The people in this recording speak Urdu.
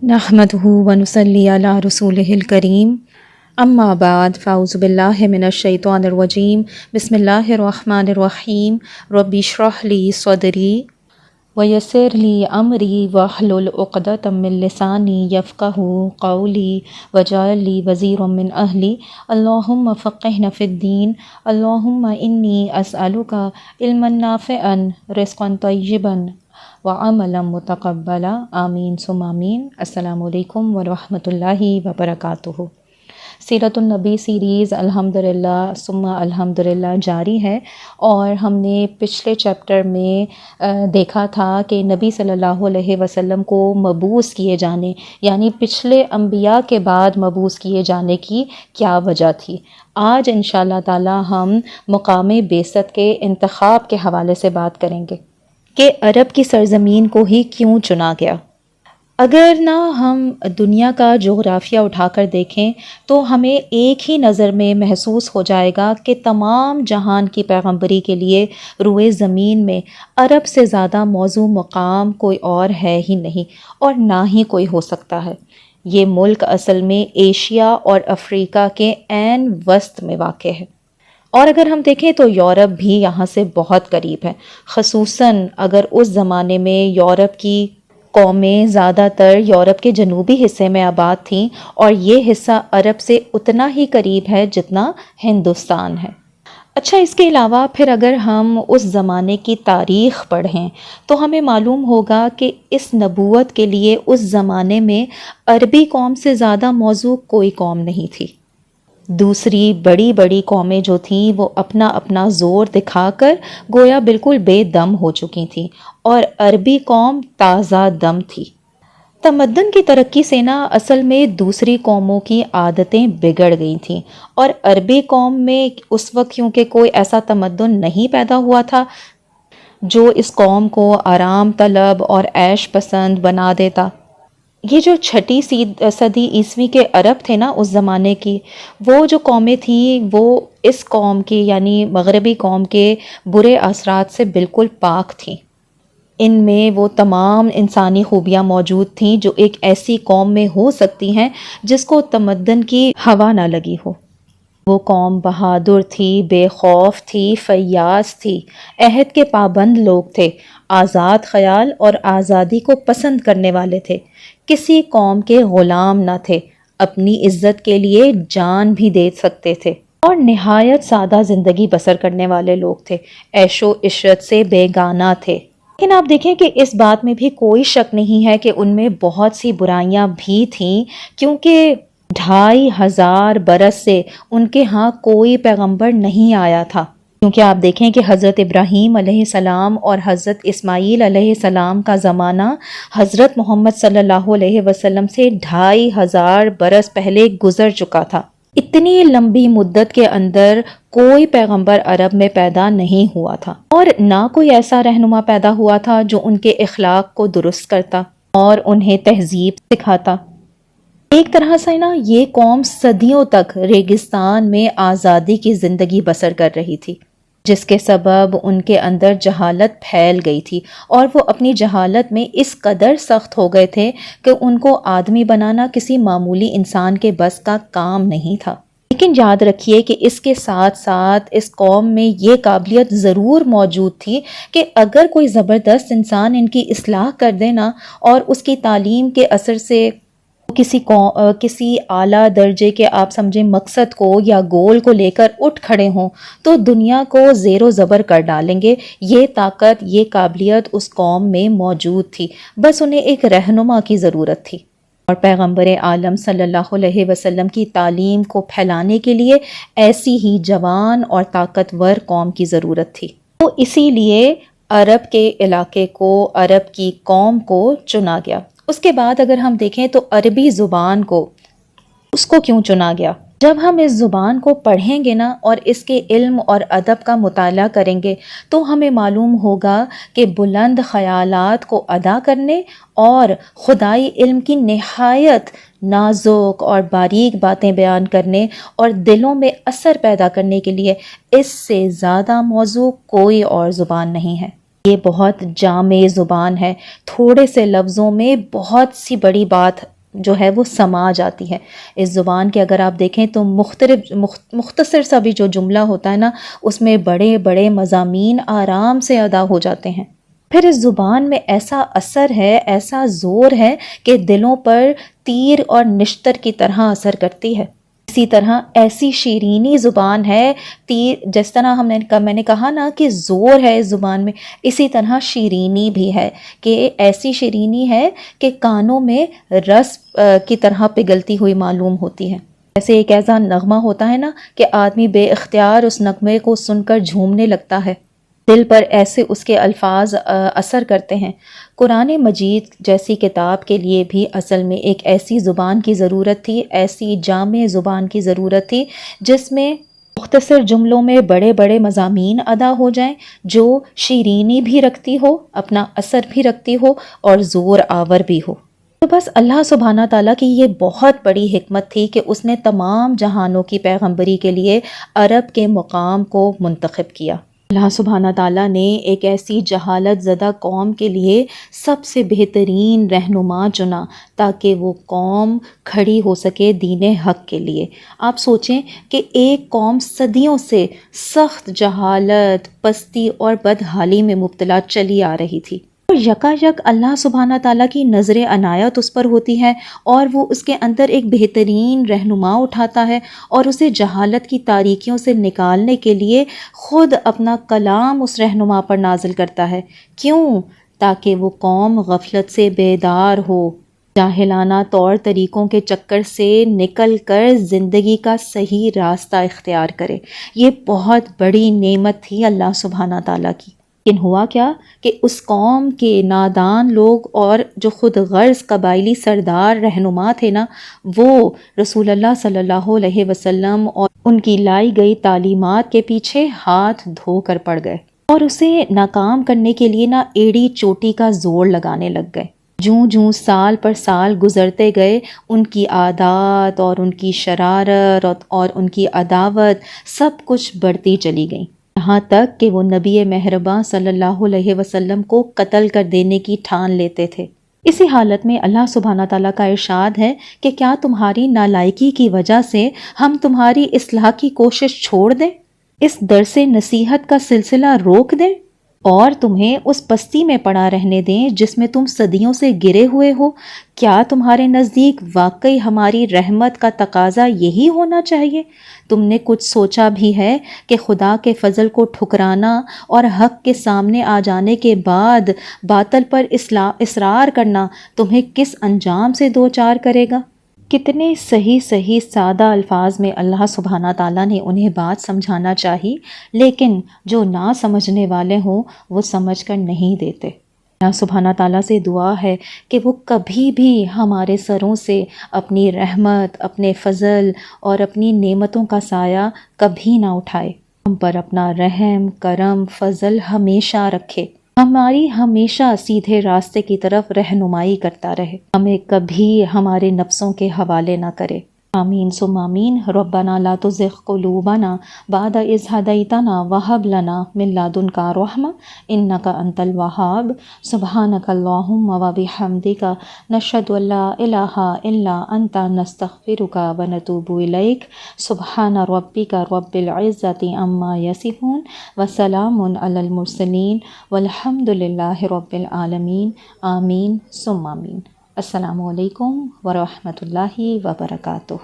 نحمدہ ونصلی علی رسولہ الکریم اما بعد فاعوذ باللہ من الشیطان الرجیم بسم اللہ الرحمن الرحیم رب اشرح لی صدری ویسر لی امری واحلل عقدۃ من لسانی یفقہوا قولی واجعل لی وزیرا من اہلی اللہم فقہنا فی الدین اللہم انی اسألک علما نافعا رزقا طیبا وعملا متقبلا آمین ثم آمین۔ السلام علیکم ورحمۃ اللہ وبرکاتہ۔ سیرت النبی سیریز الحمدللہ ثم الحمدللہ جاری ہے، اور ہم نے پچھلے چیپٹر میں دیکھا تھا کہ نبی صلی اللہ علیہ وسلم کو مبعوث کیے جانے، یعنی پچھلے انبیاء کے بعد مبعوث کیے جانے کی کیا وجہ تھی۔ آج انشاءاللہ تعالی ہم مقام بعثت کے انتخاب کے حوالے سے بات کریں گے کہ عرب کی سرزمین کو ہی کیوں چنا گیا۔ اگر نہ ہم دنیا کا جغرافیہ اٹھا کر دیکھیں تو ہمیں ایک ہی نظر میں محسوس ہو جائے گا کہ تمام جہان کی پیغمبری کے لیے روئے زمین میں عرب سے زیادہ موزوں مقام کوئی اور ہے ہی نہیں، اور نہ ہی کوئی ہو سکتا ہے۔ یہ ملک اصل میں ایشیا اور افریقہ کے عین وسط میں واقع ہے، اور اگر ہم دیکھیں تو یورپ بھی یہاں سے بہت قریب ہے، خصوصاً اگر اس زمانے میں یورپ کی قومیں زیادہ تر یورپ کے جنوبی حصے میں آباد تھیں، اور یہ حصہ عرب سے اتنا ہی قریب ہے جتنا ہندوستان ہے۔ اچھا، اس کے علاوہ پھر اگر ہم اس زمانے کی تاریخ پڑھیں تو ہمیں معلوم ہوگا کہ اس نبوت کے لیے اس زمانے میں عربی قوم سے زیادہ موزوں کوئی قوم نہیں تھی۔ دوسری بڑی بڑی قومیں جو تھیں وہ اپنا اپنا زور دکھا کر گویا بالکل بے دم ہو چکی تھیں، اور عربی قوم تازہ دم تھی۔ تمدن کی ترقی سے نا اصل میں دوسری قوموں کی عادتیں بگڑ گئی تھیں، اور عربی قوم میں اس وقت کیونکہ کوئی ایسا تمدن نہیں پیدا ہوا تھا جو اس قوم کو آرام طلب اور عیش پسند بنا دیتا۔ یہ جو چھٹی صدی عیسوی کے عرب تھے نا اس زمانے کی، وہ جو قومیں تھیں وہ اس قوم کی یعنی مغربی قوم کے برے اثرات سے بالکل پاک تھیں۔ ان میں وہ تمام انسانی خوبیاں موجود تھیں جو ایک ایسی قوم میں ہو سکتی ہیں جس کو تمدن کی ہوا نہ لگی ہو۔ وہ قوم بہادر تھی، بے خوف تھی، فیاض تھی، عہد کے پابند لوگ تھے، آزاد خیال اور آزادی کو پسند کرنے والے تھے، کسی قوم کے غلام نہ تھے، اپنی عزت کے لیے جان بھی دے سکتے تھے، اور نہایت سادہ زندگی بسر کرنے والے لوگ تھے، عیش و عشرت سے بیگانہ تھے۔ لیکن آپ دیکھیں کہ اس بات میں بھی کوئی شک نہیں ہے کہ ان میں بہت سی برائیاں بھی تھیں، کیونکہ 2500 برس سے ان کے ہاں کوئی پیغمبر نہیں آیا تھا۔ کیونکہ آپ دیکھیں کہ حضرت ابراہیم علیہ السلام اور حضرت اسماعیل علیہ السلام کا زمانہ حضرت محمد صلی اللہ علیہ وسلم سے 2500 برس پہلے گزر چکا تھا۔ اتنی لمبی مدت کے اندر کوئی پیغمبر عرب میں پیدا نہیں ہوا تھا، اور نہ کوئی ایسا رہنما پیدا ہوا تھا جو ان کے اخلاق کو درست کرتا اور انہیں تہذیب سکھاتا۔ ایک طرح سے نا یہ قوم صدیوں تک ریگستان میں آزادی کی زندگی بسر کر رہی تھی، جس کے سبب ان کے اندر جہالت پھیل گئی تھی، اور وہ اپنی جہالت میں اس قدر سخت ہو گئے تھے کہ ان کو آدمی بنانا کسی معمولی انسان کے بس کا کام نہیں تھا۔ لیکن یاد رکھیے کہ اس کے ساتھ ساتھ اس قوم میں یہ قابلیت ضرور موجود تھی کہ اگر کوئی زبردست انسان ان کی اصلاح کر دینا اور اس کی تعلیم کے اثر سے کسی اعلیٰ درجے کے آپ سمجھیں مقصد کو یا گول کو لے کر اٹھ کھڑے ہوں تو دنیا کو زیر و زبر کر ڈالیں گے۔ یہ طاقت، یہ قابلیت اس قوم میں موجود تھی، بس انہیں ایک رہنما کی ضرورت تھی، اور پیغمبر عالم صلی اللہ علیہ وسلم کی تعلیم کو پھیلانے کے لیے ایسی ہی جوان اور طاقتور قوم کی ضرورت تھی۔ تو اسی لیے عرب کے علاقے کو، عرب کی قوم کو چنا گیا۔ اس کے بعد اگر ہم دیکھیں تو عربی زبان کو، اس کو کیوں چنا گیا؟ جب ہم اس زبان کو پڑھیں گے نا اور اس کے علم اور ادب کا مطالعہ کریں گے تو ہمیں معلوم ہوگا کہ بلند خیالات کو ادا کرنے اور خدائی علم کی نہایت نازک اور باریک باتیں بیان کرنے اور دلوں میں اثر پیدا کرنے کے لیے اس سے زیادہ موزوں کوئی اور زبان نہیں ہے۔ یہ بہت جامع زبان ہے، تھوڑے سے لفظوں میں بہت سی بڑی بات جو ہے وہ سما جاتی ہے۔ اس زبان کے اگر آپ دیکھیں تو مختصر سا بھی جو جملہ ہوتا ہے نا، اس میں بڑے بڑے مضامین آرام سے ادا ہو جاتے ہیں۔ پھر اس زبان میں ایسا اثر ہے، ایسا زور ہے کہ دلوں پر تیر اور نشتر کی طرح اثر کرتی ہے۔ اسی طرح ایسی شیرینی زبان ہے، جس طرح میں نے کہا نا کہ زور ہے اس زبان میں، اسی طرح شیرینی بھی ہے، کہ ایسی شیرینی ہے کہ کانوں میں رس کی طرح پگھلتی ہوئی معلوم ہوتی ہے۔ جیسے ایک ایسا نغمہ ہوتا ہے نا کہ آدمی بے اختیار اس نغمے کو سن کر جھومنے لگتا ہے، دل پر ایسے اس کے الفاظ اثر کرتے ہیں۔ قرآن مجید جیسی کتاب کے لیے بھی اصل میں ایک ایسی زبان کی ضرورت تھی، ایسی جامع زبان کی ضرورت تھی جس میں مختصر جملوں میں بڑے بڑے مضامین ادا ہو جائیں، جو شیرینی بھی رکھتی ہو، اپنا اثر بھی رکھتی ہو اور زور آور بھی ہو۔ تو بس اللہ سبحانہ تعالیٰ کی یہ بہت بڑی حکمت تھی کہ اس نے تمام جہانوں کی پیغمبری کے لیے عرب کے مقام کو منتخب کیا۔ اللہ سبحانہ تعالیٰ نے ایک ایسی جہالت زدہ قوم کے لیے سب سے بہترین رہنما چنا تاکہ وہ قوم کھڑی ہو سکے دین حق کے لیے۔ آپ سوچیں کہ ایک قوم صدیوں سے سخت جہالت، پستی اور بدحالی میں مبتلا چلی آ رہی تھی، اور یکایک اللہ سبحانہ تعالیٰ کی نظر عنایت اس پر ہوتی ہے اور وہ اس کے اندر ایک بہترین رہنما اٹھاتا ہے اور اسے جہالت کی تاریکیوں سے نکالنے کے لیے خود اپنا کلام اس رہنما پر نازل کرتا ہے۔ کیوں؟ تاکہ وہ قوم غفلت سے بیدار ہو، جاہلانہ طور طریقوں کے چکر سے نکل کر زندگی کا صحیح راستہ اختیار کرے۔ یہ بہت بڑی نعمت تھی اللہ سبحانہ تعالیٰ کی۔ لیکن ہوا کیا کہ اس قوم کے نادان لوگ اور جو خود غرض قبائلی سردار رہنما تھے نا، وہ رسول اللہ صلی اللہ علیہ وسلم اور ان کی لائی گئی تعلیمات کے پیچھے ہاتھ دھو کر پڑ گئے اور اسے ناکام کرنے کے لیے نا ایڑی چوٹی کا زور لگانے لگ گئے۔ جوں جوں سال پر سال گزرتے گئے، ان کی عادات اور ان کی شرارت اور ان کی عداوت سب کچھ بڑھتی چلی گئیں، یہاں تک کہ وہ نبی مہرباں صلی اللہ علیہ وسلم کو قتل کر دینے کی ٹھان لیتے تھے۔ اسی حالت میں اللہ سبحانہ تعالیٰ کا ارشاد ہے کہ کیا تمہاری نالائکی کی وجہ سے ہم تمہاری اصلاح کی کوشش چھوڑ دیں، اس درس نصیحت کا سلسلہ روک دیں اور تمہیں اس پستی میں پڑا رہنے دیں جس میں تم صدیوں سے گرے ہوئے ہو؟ کیا تمہارے نزدیک واقعی ہماری رحمت کا تقاضا یہی ہونا چاہیے؟ تم نے کچھ سوچا بھی ہے کہ خدا کے فضل کو ٹھکرانا اور حق کے سامنے آ جانے کے بعد باطل پر اصرار کرنا تمہیں کس انجام سے دوچار کرے گا؟ کتنے صحیح سادہ الفاظ میں اللہ سبحانہ تعالیٰ نے انہیں بات سمجھانا چاہی، لیکن جو نہ سمجھنے والے ہوں وہ سمجھ کر نہیں دیتے۔ اللہ سبحانہ تعالیٰ سے دعا ہے کہ وہ کبھی بھی ہمارے سروں سے اپنی رحمت، اپنے فضل اور اپنی نعمتوں کا سایہ کبھی نہ اٹھائے، ہم پر اپنا رحم، کرم، فضل ہمیشہ رکھے، ہماری ہمیشہ سیدھے راستے کی طرف رہنمائی کرتا رہے، ہمیں کبھی ہمارے نفسوں کے حوالے نہ کرے۔ آمین ثم آمین۔ ربنا لا تزغ قلوبنا بعد اذ ہدیتنا وہب لنا من لدنک رحمۃ انک انت الوہاب۔ سبحانک اللہم وبحمدک نشہد ان لا الہ الا انت نستغفرک ونتوب الیک۔ سبحان ربک رب العزۃ عما یصفون وسلام علی المرسلین والحمد للہ رب العالمین۔ آمین ثم آمین۔ السلام علیکم ورحمۃ اللہ وبرکاتہ۔